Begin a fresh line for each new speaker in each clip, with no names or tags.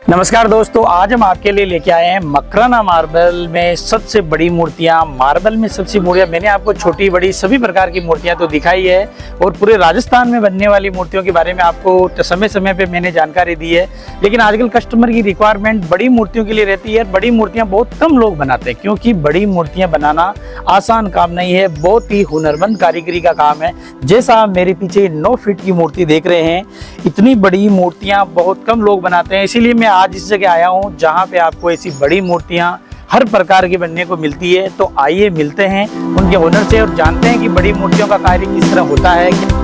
नमस्कार दोस्तों, आज हम आपके लिए लेके आए हैं मकराना मार्बल में सबसे बड़ी मूर्तियां। मार्बल में सबसे मूर्तियां मैंने आपको छोटी बड़ी सभी प्रकार की मूर्तियां तो दिखाई है और पूरे राजस्थान में बनने वाली मूर्तियों के बारे में आपको समय समय पे मैंने जानकारी दी है। लेकिन आजकल कस्टमर की रिक्वायरमेंट बड़ी मूर्तियों के लिए रहती है। बड़ी मूर्तियां बहुत कम लोग बनाते हैं क्योंकि बड़ी मूर्तियां बनाना आसान काम नहीं है, बहुत ही हुनरमंद कारीगरी का काम है। जैसा आप मेरे पीछे 9 फीट की मूर्ति देख रहे हैं, इतनी बड़ी मूर्तियां बहुत कम लोग बनाते हैं। इसीलिए मैं आज इस जगह आया हूं जहां पे आपको ऐसी बड़ी मूर्तियां हर प्रकार की बनने को मिलती है। तो आइए मिलते हैं उनके ओनर से और जानते हैं कि बड़ी मूर्तियों का कार्य किस तरह होता है।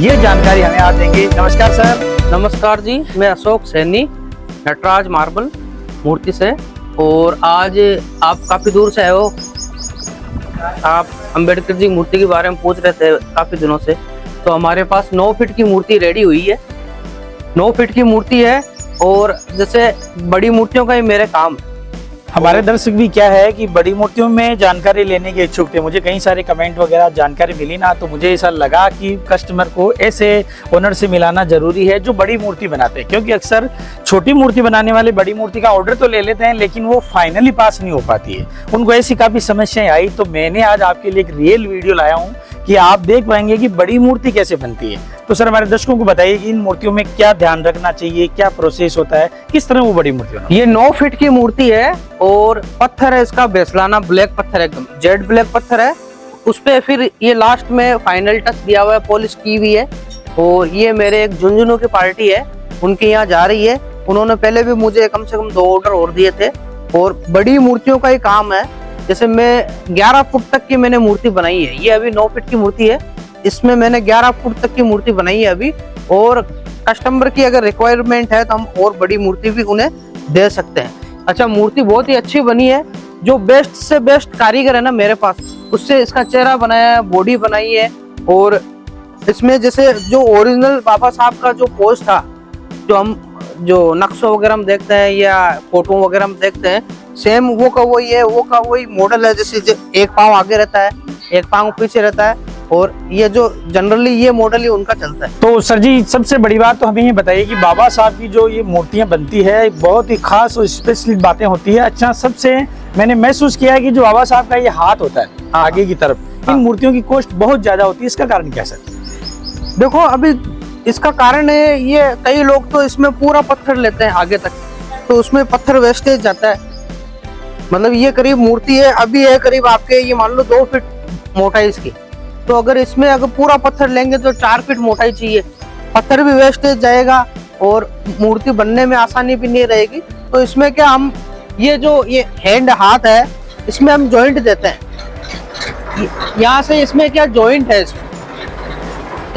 ये जानकारी हमें आप देंगे। नमस्कार सर।
नमस्कार जी, मैं अशोक सैनी नटराज मार्बल मूर्ति से। और आज आप काफ़ी दूर से आए हो, आप अंबेडकर जी मूर्ति के बारे में पूछ रहे थे काफ़ी दिनों से। तो हमारे पास 9 फीट की मूर्ति रेडी हुई है। 9 फीट की मूर्ति है और जैसे बड़ी मूर्तियों का ही मेरे काम है।
हमारे दर्शक भी क्या है कि बड़ी मूर्तियों में जानकारी लेने के इच्छुक थे। मुझे कई सारे कमेंट वगैरह जानकारी मिली ना, तो मुझे ऐसा लगा कि कस्टमर को ऐसे ओनर से मिलाना जरूरी है जो बड़ी मूर्ति बनाते हैं। क्योंकि अक्सर छोटी मूर्ति बनाने वाले बड़ी मूर्ति का ऑर्डर तो ले लेते हैं लेकिन वो फाइनली पास नहीं हो पाती है। उनको ऐसी काफी समस्याएं आई, तो मैंने आज आपके लिए एक रियल वीडियो लाया हूँ कि आप देख पाएंगे कि बड़ी मूर्ति कैसे बनती है। तो सर हमारे दर्शकों को बताइए कि इन मूर्तियों में क्या ध्यान रखना चाहिए, क्या प्रोसेस होता है, किस तरह वो बड़ी मूर्ति बनाती है।
ये 9 फीट की मूर्ति है और पत्थर है इसका बेसलाना ब्लैक पत्थर है, एकदम जेड ब्लैक पत्थर है। उस पे फिर ये लास्ट में फाइनल टच दिया हुआ है, पॉलिश की हुई है। और ये मेरे एक झुंझुनू की पार्टी है, उनके यहाँ जा रही है। उन्होंने पहले भी मुझे कम से कम 2 ऑर्डर और दिए थे। और बड़ी मूर्तियों का ही काम है। जैसे मैं 11 फुट तक की मैंने मूर्ति बनाई है। ये अभी 9 फीट की मूर्ति है, इसमें मैंने 11 फुट तक की मूर्ति बनाई है अभी। और कस्टमर की अगर रिक्वायरमेंट है तो हम और बड़ी मूर्ति भी उन्हें दे सकते हैं। अच्छा, मूर्ति बहुत ही अच्छी बनी है। जो बेस्ट से बेस्ट कारीगर है ना मेरे पास, उससे इसका चेहरा बनाया है, बॉडी बनाई है। और इसमें जैसे जो ओरिजिनल बाबा साहब का जो पोज था, जो नक्शों वगैरह हम देखते हैं या फोटो वगैरह हम देखते हैं, सेम वो का वही है, वो का वही मॉडल है। जैसे एक पाँव आगे रहता है, एक पाँव पीछे रहता है। और ये जो जनरली ये मॉडल ही उनका चलता है।
तो सर जी, सबसे बड़ी बात तो हमें ये बताइए कि बाबा साहब की जो ये मूर्तियां बनती है बहुत ही खास और स्पेशल बातें होती है। अच्छा, सबसे मैंने महसूस किया है कि जो बाबा साहब का ये हाथ होता है आगे की तरफ, इन मूर्तियों की कॉस्ट बहुत ज्यादा होती है। इसका कारण क्या सर?
देखो, अभी इसका कारण है ये, कई लोग तो इसमें पूरा पत्थर लेते हैं आगे तक, तो उसमें पत्थर वेस्टेज जाता है। मतलब ये करीब मूर्ति है अभी है करीब आपके, ये मान लो 2 फीट मोटाई इसकी। तो अगर इसमें अगर पूरा पत्थर लेंगे तो 4 फीट मोटाई चाहिए। पत्थर भी वेस्टेज जाएगा और मूर्ति बनने में आसानी भी नहीं रहेगी। तो इसमें क्या, हम ये हैंड हाथ है, इसमें हम जॉइंट देते हैं। यहाँ से इसमें क्या जॉइंट है,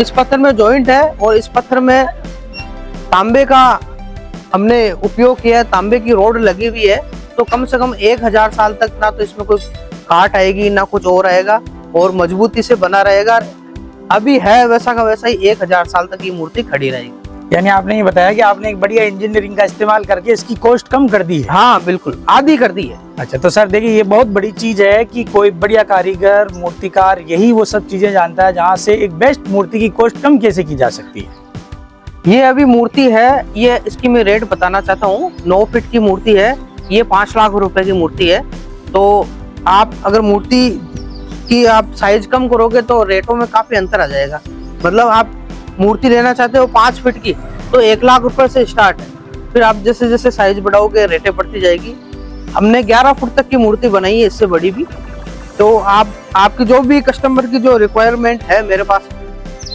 इस पत्थर में जॉइंट है। और इस पत्थर में तांबे का हमने उपयोग किया है, तांबे की रोड लगी हुई है। तो कम से कम 1000 साल तक ना तो इसमें कोई काट आएगी ना कुछ और आएगा, और मजबूती से बना रहेगा। अभी है वैसा का वैसा ही 1000 साल तक ये मूर्ति खड़ी रहेगी।
यानी आपने ये बताया कि आपने एक बढ़िया इंजीनियरिंग का इस्तेमाल करके इसकी कॉस्ट कम कर दी है।
हाँ बिल्कुल, आधी कर दी है।
अच्छा, तो सर देखिए, ये बहुत बड़ी चीज है कि कोई बढ़िया कारीगर मूर्तिकार यही वो सब चीजें जानता है जहाँ से एक बेस्ट मूर्ति की कॉस्ट कम कैसे की जा सकती है।
ये अभी मूर्ति है, ये इसकी मैं रेट बताना चाहता हूँ। 9 फीट की मूर्ति है, ये 5 लाख रुपए की मूर्ति है। तो आप अगर मूर्ति की आप साइज कम करोगे तो रेटों में काफी अंतर आ जाएगा। मतलब आप मूर्ति लेना चाहते हो 5 फीट की तो 1 लाख रुपए से स्टार्ट है। फिर आप जैसे जैसे साइज बढ़ाओगे रेटें बढ़ती जाएगी। हमने 11 फुट तक की मूर्ति बनाई है, इससे बड़ी भी। तो आपकी जो भी कस्टमर की जो रिक्वायरमेंट है मेरे पास,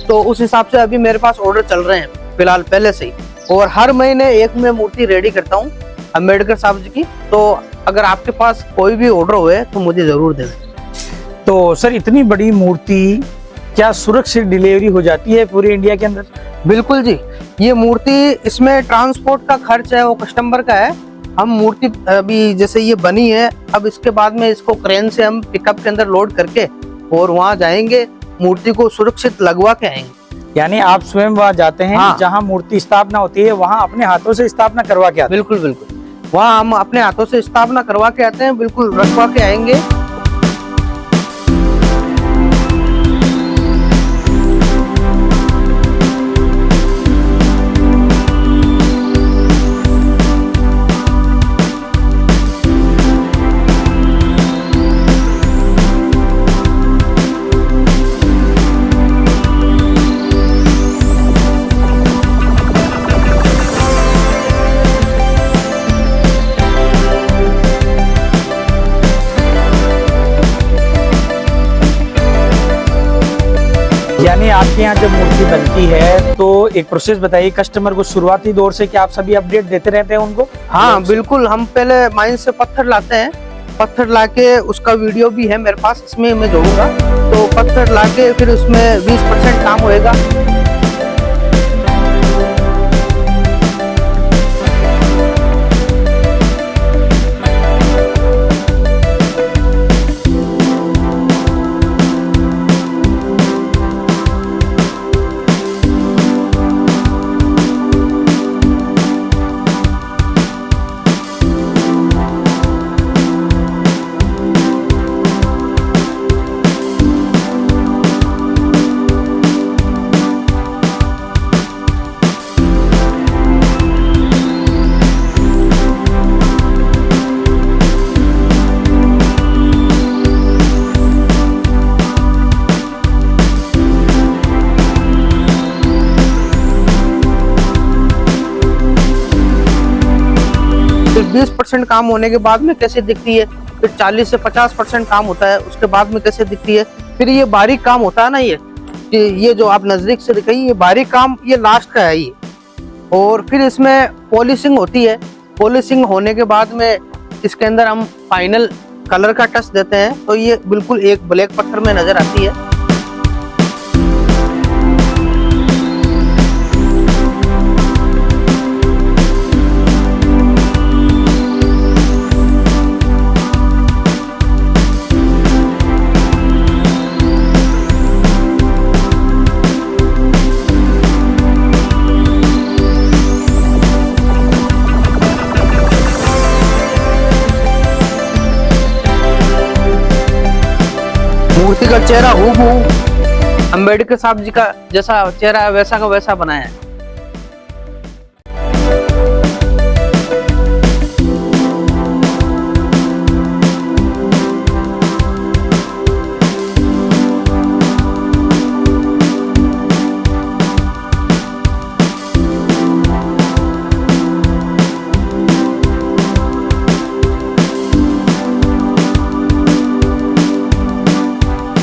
तो उस हिसाब से अभी मेरे पास ऑर्डर चल रहे हैं फिलहाल पहले से ही। और हर महीने एक मैं मूर्ति रेडी करता हूँ अम्बेडकर साहब जी की। तो अगर आपके पास कोई भी ऑर्डर हुए तो मुझे जरूर देना।
तो सर इतनी बड़ी मूर्ति क्या सुरक्षित डिलीवरी हो जाती है पूरे इंडिया के अंदर?
बिल्कुल जी, ये मूर्ति, इसमें ट्रांसपोर्ट का खर्च है वो कस्टमर का है। हम मूर्ति अभी जैसे ये बनी है, अब इसके बाद में इसको क्रेन से हम पिकअप के अंदर लोड करके और वहाँ जाएंगे, मूर्ति को सुरक्षित लगवा के आएंगे।
यानी आप स्वयं वहाँ जाते हैं?
हाँ।
जहाँ मूर्ति स्थापना होती है वहाँ अपने हाथों से स्थापना करवा के आते हैं?
बिल्कुल बिल्कुल, वहाँ हम अपने हाथों से स्थापना करवा के आते हैं, बिल्कुल रखवा के आएंगे।
यानी आपके यहाँ जब मूर्ति बनती है तो एक प्रोसेस बताइए कस्टमर को शुरुआती दौर से, कि आप सभी अपडेट देते रहते हैं उनको?
हाँ बिल्कुल, हम पहले माइन से पत्थर लाते हैं, पत्थर लाके उसका वीडियो भी है मेरे पास, इसमें मैं जोड़ूंगा। तो पत्थर लाके फिर उसमें 20% काम होएगा। फिर 20% काम होने के बाद में कैसे दिखती है, फिर 40 से 50% काम होता है, उसके बाद में कैसे दिखती है। फिर ये बारीक काम होता है ना, ये जो आप नजदीक से दिखाई, ये बारीक काम ये लास्ट का है ये। और फिर इसमें पॉलिशिंग होती है, पॉलिशिंग होने के बाद में इसके अंदर हम फाइनल कलर का टच देते हैं, तो ये बिल्कुल एक ब्लैक पत्थर में नजर आती है। मूर्ति का चेहरा हूबहू अम्बेडकर साहब जी का जैसा चेहरा है, वैसा का वैसा बनाया है।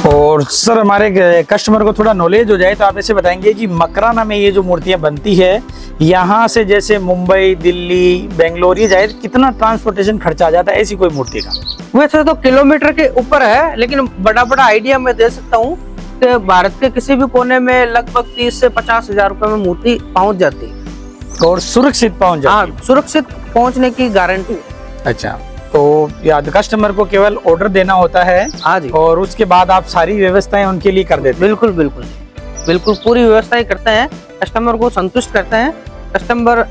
और सर हमारे कस्टमर को थोड़ा नॉलेज हो जाए तो आप ऐसे बताएंगे कि मकराना में ये जो मूर्तियां बनती है, यहाँ से जैसे मुंबई, दिल्ली, बेंगलोर ये जाए कितना ट्रांसपोर्टेशन खर्चा आ जाता है ऐसी कोई मूर्ति का?
वैसे तो किलोमीटर के ऊपर है, लेकिन बड़ा बड़ा आइडिया मैं दे सकता हूँ कि भारत के किसी भी कोने में लगभग 30 से 50 हजार रुपए में मूर्ति पहुंच जाती है।
और सुरक्षित पहुंच जाती है?
हाँ, सुरक्षित पहुंचने की गारंटी।
अच्छा, तो याद कस्टमर को केवल ऑर्डर देना होता है?
हाँ जी।
और उसके बाद आप सारी व्यवस्थाएं उनके लिए कर देते हैं?
बिल्कुल बिल्कुल बिल्कुल, पूरी व्यवस्थाएं करते हैं, कस्टमर को संतुष्ट करते हैं। कस्टमर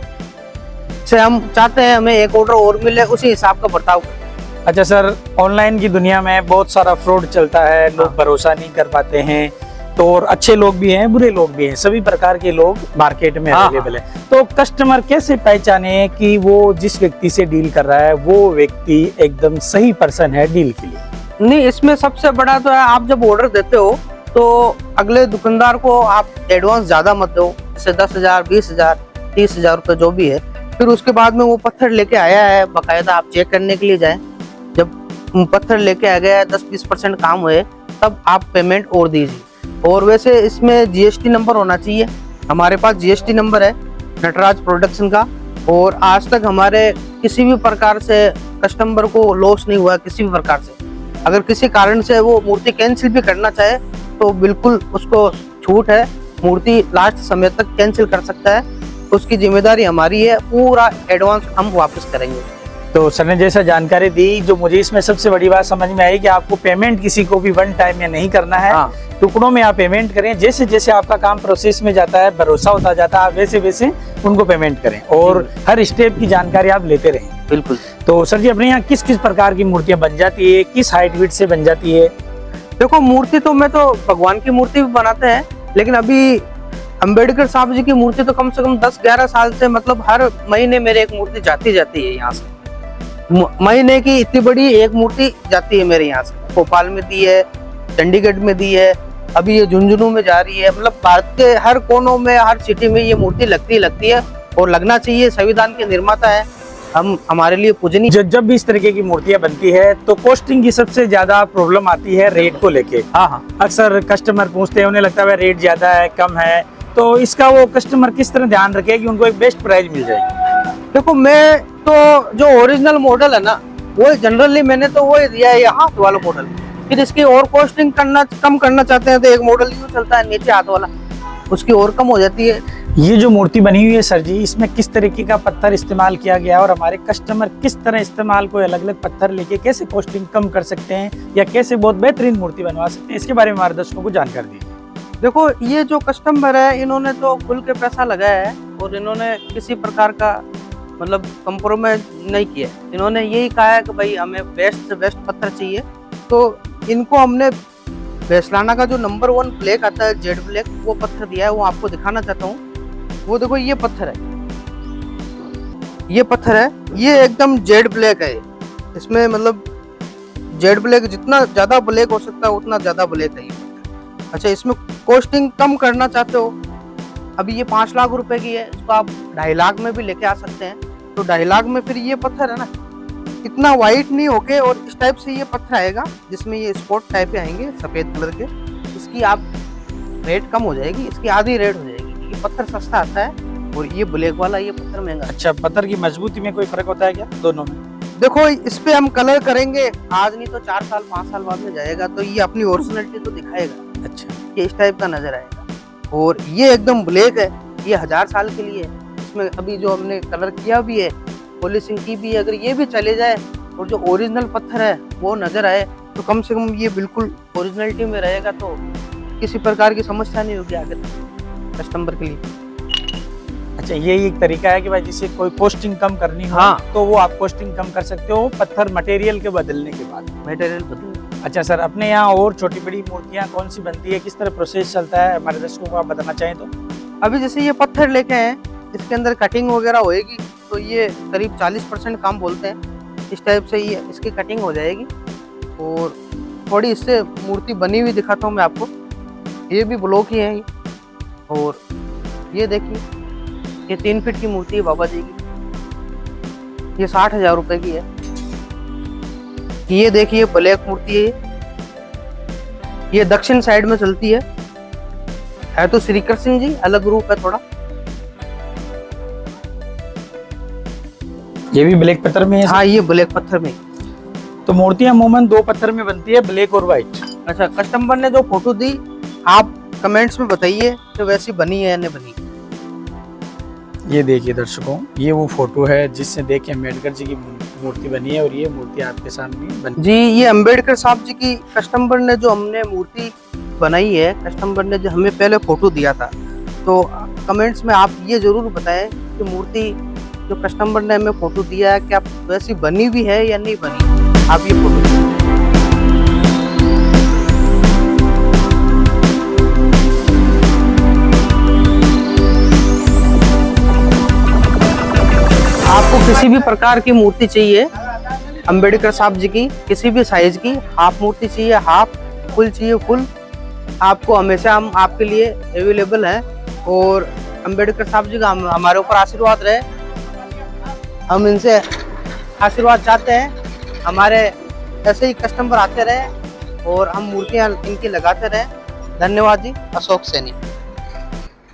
से हम चाहते हैं हमें एक ऑर्डर और मिले, उसी हिसाब का बर्ताव करें।
अच्छा सर, ऑनलाइन की दुनिया में बहुत सारा फ्रॉड चलता है, लोग भरोसा नहीं कर पाते हैं, तो और अच्छे लोग भी हैं, बुरे लोग भी हैं, सभी प्रकार के लोग मार्केट में अवेलेबल है। तो कस्टमर कैसे पहचाने कि वो जिस व्यक्ति से डील कर रहा है वो व्यक्ति एकदम सही पर्सन है डील के लिए?
नहीं, इसमें सबसे बड़ा तो है, आप जब ऑर्डर देते हो तो अगले दुकानदार को आप एडवांस ज्यादा मत दो, जैसे 10,000, 20,000, 30,000 रुपए जो भी है। फिर उसके बाद में वो पत्थर लेके आया है, बाकायदा आप चेक करने के लिए जाएं। जब पत्थर लेके आ गया 10-20% काम हुए तब आप पेमेंट और दीजिए। और वैसे इसमें जीएसटी नंबर होना चाहिए, हमारे पास जीएसटी नंबर है नटराज प्रोडक्शन का, और आज तक हमारे किसी भी प्रकार से कस्टमर को लॉस नहीं हुआ किसी भी प्रकार से। अगर किसी कारण से वो मूर्ति कैंसिल भी करना चाहे तो बिल्कुल उसको छूट है, मूर्ति लास्ट समय तक कैंसिल कर सकता है, उसकी जिम्मेदारी हमारी है, पूरा एडवांस हम वापस करेंगे।
तो सर ने जैसा जानकारी दी, जो मुझे इसमें सबसे बड़ी बात समझ में आई कि आपको पेमेंट किसी को भी वन टाइम में नहीं करना है।
हाँ।
टुकड़ों में आप पेमेंट करें, जैसे जैसे आपका काम प्रोसेस में जाता है, भरोसा होता जाता है, आप वैसे वैसे उनको पेमेंट करें और हर स्टेप की जानकारी आप लेते रहें।
बिल्कुल।
तो सर जी, अपने यहाँ किस किस प्रकार की मूर्तियां बन जाती है, किस हाइट विड्थ से बन जाती है?
देखो, मूर्ति तो मैं तो भगवान की मूर्ति भी बनाते हैं, लेकिन अभी अंबेडकर साहब जी की मूर्ति तो कम से कम 10-11 साल से, मतलब हर महीने मेरे एक मूर्ति जाती है यहाँ से। महीने की इतनी बड़ी एक मूर्ति जाती है मेरे यहाँ से। भोपाल में दी है, चंडीगढ़ में दी है, अभी ये झुंझुनू में जा रही है। मतलब भारत के हर कोनों में, हर सिटी में ये मूर्ति लगती है और लगना चाहिए। संविधान के निर्माता है हम, हमारे लिए पूजनीय।
जब भी इस तरीके की मूर्तियां बनती है तो कॉस्टिंग की सबसे ज्यादा प्रॉब्लम आती है रेट को लेके।
हाँ।
अक्सर कस्टमर पूछते हैं, उन्हें लगता है रेट ज्यादा है, कम है, तो इसका वो कस्टमर किस तरह ध्यान रखे कि उनको एक बेस्ट प्राइस मिल जाए?
देखो, मैं तो जो ओरिजिनल मॉडल है ना, वो जनरली मैंने तो वो दिया है, ये हाथ वाला मॉडल। फिर इसकी और कॉस्टिंग कम करना चाहते हैं तो एक मॉडल यूँ चलता है नीचे हाथ वाला, उसकी और कम हो जाती है।
ये जो मूर्ति बनी हुई है सर जी, इसमें किस तरीके का पत्थर इस्तेमाल किया गया और हमारे कस्टमर किस तरह इस्तेमाल कोई अलग अलग पत्थर लेके कैसे कॉस्टिंग कम कर सकते हैं या कैसे बहुत बेहतरीन मूर्ति बनवा सकते हैं, इसके बारे में हमारे दर्शकों को जानकारी दीजिए।
देखो, ये जो कस्टमर है, इन्होंने तो खुल के पैसा लगाया है और इन्होंने किसी प्रकार का मतलब कंप्रोमाइज नहीं किया। इन्होंने यही कहा है कि भाई हमें बेस्ट से बेस्ट पत्थर चाहिए, तो इनको हमने बेसलाना का जो नंबर 1 ब्लैक आता है, जेड ब्लैक, वो पत्थर दिया है। वो आपको दिखाना चाहता हूँ। वो देखो, ये पत्थर है, ये पत्थर है, ये एकदम जेड ब्लैक है। इसमें मतलब जेड ब्लैक, जितना ज्यादा ब्लैक हो सकता है उतना ज्यादा ब्लैक है ये। अच्छा, इसमें कॉस्टिंग कम करना चाहते हो, अभी ये 5 लाख रुपए की है, इसको आप 2.5 लाख में भी लेके आ सकते हैं। तो 2.5 लाख में फिर ये पत्थर है ना, इतना वाइट नहीं होके और इस टाइप से ये पत्थर आएगा, जिसमें ये स्पॉट टाइप के आएंगे सफेद कलर के। इसकी आप रेट कम हो जाएगी, इसकी आधी रेट हो जाएगी। ये पत्थर सस्ता आता है और ये ब्लैक वाला ये पत्थर महंगा।
अच्छा, पत्थर की मजबूती में कोई फर्क होता है क्या दोनों में?
देखो, इस पे हम कलर करेंगे आज नहीं तो 4 साल 5 साल बाद में जाएगा, तो ये अपनी ओरिजिनलिटी तो दिखाएगा।
अच्छा,
ये इस टाइप का नजर आएगा। और ये एकदम ब्लैक है, ये 1000 साल के लिए है। इसमें अभी जो हमने कलर किया भी है, पॉलिशिंग की भी है, अगर ये भी चले जाए और जो ओरिजिनल पत्थर है वो नजर आए, तो कम से कम ये बिल्कुल ओरिजिनलिटी में रहेगा, तो किसी प्रकार की समस्या नहीं होगी आगे कस्टमर के लिए।
अच्छा, ये एक तरीका है कि भाई जिसे कोई कॉस्टिंग कम करनी हो,
हाँ,
तो वो आप कॉस्टिंग कम कर सकते हो पत्थर मटेरियल के बदलने के बाद।
मटेरियल बदल।
अच्छा सर, अपने यहाँ और छोटी बड़ी मूर्तियाँ कौन सी बनती है, किस तरह प्रोसेस चलता है, हमारे दर्शकों को आप बताना चाहें तो?
अभी जैसे ये पत्थर लेके आए, इसके अंदर कटिंग वगैरह होएगी, तो ये करीब 40% काम बोलते हैं। इस टाइप से ये इसकी कटिंग हो जाएगी और थोड़ी इससे मूर्ति बनी हुई दिखाता हूँ मैं आपको। ये भी ब्लॉक ही है ये। और ये देखिए, ये 3 फीट की मूर्ति है बाबा जी की, ये 60,000 रुपए की है। ये देखिए, ब्लैक मूर्ति है, ये दक्षिण साइड में चलती है तो श्री कृष्ण जी, अलग रूप है थोड़ा।
ये भी ब्लैक पत्थर में है?
हाँ, ये ब्लैक पत्थर में।
तो मूर्तियां अमूमन 2 पत्थर में बनती है, ब्लैक और व्हाइट।
अच्छा, कस्टमर ने जो फोटो दी, आप कमेंट्स में बताइए कि वैसी बनी है या नहीं बनी।
ये देखिए दर्शकों, ये वो फोटो है जिससे देख के अम्बेडकर जी की मूर्ति बनी है और ये मूर्ति आपके सामने बनी
जी। ये अम्बेडकर साहब जी की कस्टमर ने जो हमने मूर्ति बनाई है, कस्टमर ने जो हमें पहले फोटो दिया था, तो कमेंट्स में आप ये जरूर बताएं कि मूर्ति जो कस्टमर ने हमें फोटो दिया है, क्या वैसी बनी हुई है या नहीं बनी। आप ये फोटो आपको किसी भी प्रकार की मूर्ति चाहिए अंबेडकर साहब जी की, किसी भी साइज की, हाफ मूर्ति चाहिए हाफ, फुल चाहिए फुल, आपको हमेशा हम आपके लिए अवेलेबल हैं। और अंबेडकर साहब जी का हमारे ऊपर आशीर्वाद रहे, हम इनसे आशीर्वाद चाहते हैं, हमारे ऐसे ही कस्टमर आते रहे और हम मूर्तियां इनकी लगाते रहे। धन्यवाद जी। अशोक सैनी।